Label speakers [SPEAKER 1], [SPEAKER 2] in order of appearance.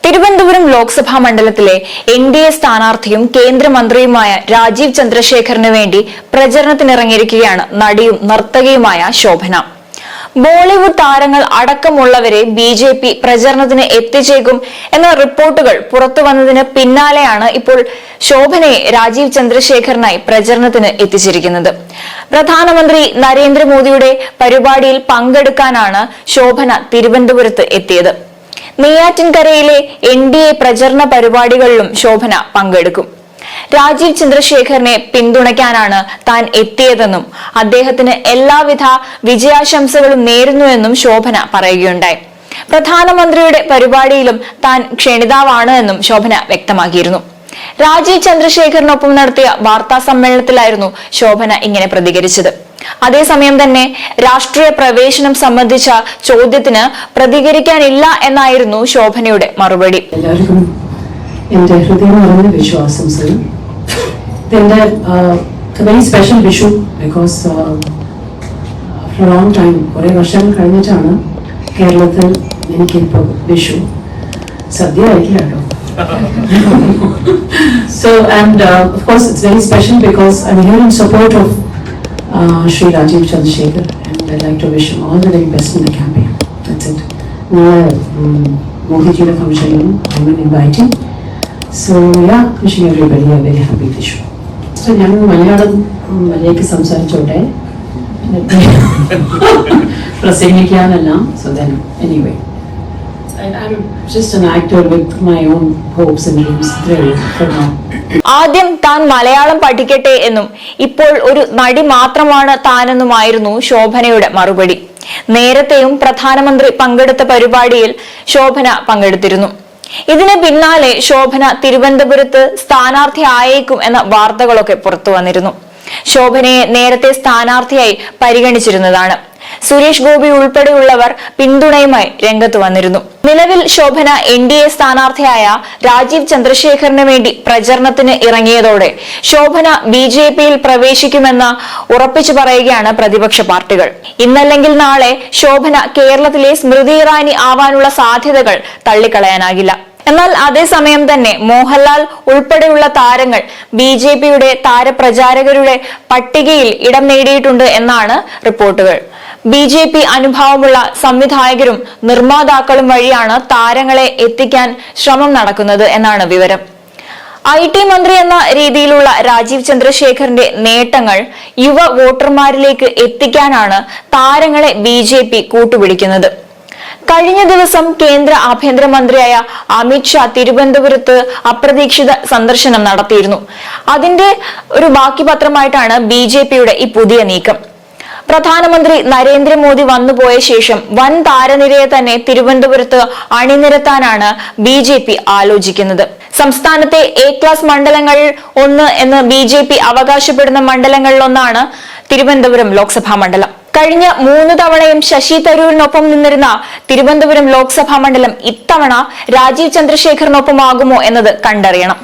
[SPEAKER 1] തിരുവനന്തപുരം ലോക്സഭാ മണ്ഡലത്തിലെ NDA സ്ഥാനാർത്ഥിയും കേന്ദ്രമന്ത്രിയുമായ രാജീവ് ചന്ദ്രശേഖറിന് വേണ്ടി പ്രചരണത്തിനിറങ്ങിയിരിക്കുകയാണ് നടിയും നർത്തകിയുമായ ശോഭന. ബോളിവുഡ് താരങ്ങൾ അടക്കമുള്ളവരെ BJP പ്രചരണത്തിന് എത്തിച്ചേക്കും എന്ന റിപ്പോർട്ടുകൾ പുറത്തുവന്നതിന് പിന്നാലെയാണ് ഇപ്പോൾ ശോഭനയെ രാജീവ് ചന്ദ്രശേഖറിനായി പ്രചരണത്തിന് എത്തിച്ചിരിക്കുന്നത്. പ്രധാനമന്ത്രി നരേന്ദ്രമോദിയുടെ പരിപാടിയിൽ പങ്കെടുക്കാനാണ് ശോഭന തിരുവനന്തപുരത്ത് എത്തിയത്. നെയ്യാറ്റിൻകരയിലെ NDA പ്രചരണ പരിപാടികളിലും ശോഭന പങ്കെടുക്കും. രാജീവ് ചന്ദ്രശേഖറിനെ പിന്തുണയ്ക്കാനാണ് താൻ എത്തിയതെന്നും അദ്ദേഹത്തിന് എല്ലാവിധ വിജയാശംസകളും നേരുന്നുവെന്നും ശോഭന പറയുകയുണ്ടായി. പ്രധാനമന്ത്രിയുടെ പരിപാടിയിലും താൻ ക്ഷണിതാവാണ് എന്നും ശോഭന വ്യക്തമാക്കിയിരുന്നു. രാജീവ് ചന്ദ്രശേഖറിനൊപ്പം നടത്തിയ വാർത്താ സമ്മേളനത്തിലായിരുന്നു ശോഭന ഇങ്ങനെ പ്രതികരിച്ചത്. അതേസമയം തന്നെ രാഷ്ട്രീയ പ്രവേശനം സംബന്ധിച്ച ചോദ്യത്തിന് പ്രതികരിക്കാനില്ല എന്നായിരുന്നു ശോഭനയുടെ മറുപടി.
[SPEAKER 2] എന്റെ ഹൃദയം നിറഞ്ഞ വിശ്വാസംസകൾ ഇതിന്റെ very special Vishu because for long time കുറെ വർഷങ്ങൾ കഴിഞ്ഞിട്ടാണ് കേരളത്തിൽ എനിക്കിപ്പോൾ വിഷു സദ്യ ആയിട്ടില്ല കേട്ടോ. So and of course it's very special because I'm here in support of Shri Rajiv Chandrasekhar and I'd like to wish him all the very best in the campaign. That's it. Modi ji ne function I'm inviting. So yeah, wishing everybody a very happy Vishu. So ഞാൻ Malayalam Malayali സംസാരിച്ചോട്ടെ പ്രസംഗിക്കാനല്ല. So then anyway I'm just an actor with my own hopes and dreams really for now.
[SPEAKER 1] ആദ്യം താൻ മലയാളം പഠിക്കട്ടെ എന്നും ഇപ്പോൾ ഒരു നടി മാത്രമാണ് താനെന്നുമായിരുന്നു ശോഭനയുടെ മറുപടി. നേരത്തെയും പ്രധാനമന്ത്രി പങ്കെടുത്ത പരിപാടിയിൽ ശോഭന പങ്കെടുത്തിരുന്നു. ഇതിന് പിന്നാലെ ശോഭന തിരുവനന്തപുരത്ത് സ്ഥാനാർത്ഥി ആയേക്കും എന്ന വാർത്തകളൊക്കെ പുറത്തു വന്നിരുന്നു. ശോഭനയെ നേരത്തെ സ്ഥാനാർത്ഥിയായി പരിഗണിച്ചിരുന്നതാണ്. സുരേഷ് ഗോപി ഉൾപ്പെടെയുള്ളവർ പിന്തുണയുമായി രംഗത്ത് വന്നിരുന്നു. നിലവിൽ ശോഭന NDA സ്ഥാനാർത്ഥിയായ രാജീവ് ചന്ദ്രശേഖറിന് വേണ്ടി പ്രചരണത്തിന് ഇറങ്ങിയതോടെ ശോഭന BJPയിൽ പ്രവേശിക്കുമെന്ന് ഉറപ്പിച്ചു പറയുകയാണ് പ്രതിപക്ഷ പാർട്ടികൾ. ഇന്നല്ലെങ്കിൽ നാളെ ശോഭന കേരളത്തിലെ സ്മൃതി ഇറാനി ആവാനുള്ള സാധ്യതകൾ തള്ളിക്കളയാനാകില്ല. എന്നാൽ അതേസമയം തന്നെ മോഹൻലാൽ ഉൾപ്പെടെയുള്ള താരങ്ങൾ BJPയുടെ താരപ്രചാരകരുടെ പട്ടികയിൽ ഇടം നേടിയിട്ടുണ്ട് എന്നാണ് റിപ്പോർട്ടുകൾ. BJP അനുഭാവമുള്ള സംവിധായകരും നിർമ്മാതാക്കളും വഴിയാണ് താരങ്ങളെ എത്തിക്കാൻ ശ്രമം നടക്കുന്നത് എന്നാണ് വിവരം. IT മന്ത്രി എന്ന രീതിയിലുള്ള രാജീവ് ചന്ദ്രശേഖറിന്റെ നേട്ടങ്ങൾ യുവ വോട്ടർമാരിലേക്ക് എത്തിക്കാനാണ് താരങ്ങളെ BJP കൂട്ടുപിടിക്കുന്നത്. കഴിഞ്ഞ ദിവസം കേന്ദ്ര ആഭ്യന്തരമന്ത്രിയായ അമിത് ഷാ തിരുവനന്തപുരത്ത് അപ്രതീക്ഷിത സന്ദർശനം നടത്തിയിരുന്നു. അതിന്റെ ഒരു ബാക്കി പത്രമായിട്ടാണ് BJPയുടെ ഈ പുതിയ നീക്കം. പ്രധാനമന്ത്രി നരേന്ദ്രമോദി വന്നുപോയ ശേഷം വൻ താരനിരയെ തന്നെ തിരുവനന്തപുരത്ത് അണിനിരത്താനാണ് BJP ആലോചിക്കുന്നത്. സംസ്ഥാനത്തെ A ക്ലാസ് മണ്ഡലങ്ങളിൽ ഒന്ന് എന്ന് BJP അവകാശപ്പെടുന്ന മണ്ഡലങ്ങളിലൊന്നാണ് തിരുവനന്തപുരം ലോക്സഭാ മണ്ഡലം. കഴിഞ്ഞ 3 തവണയും ശശി തരൂരിനൊപ്പം നിന്നിരുന്ന തിരുവനന്തപുരം ലോക്സഭാ മണ്ഡലം ഇത്തവണ രാജീവ് ചന്ദ്രശേഖറിനൊപ്പമാകുമോ എന്നത് കണ്ടറിയണം.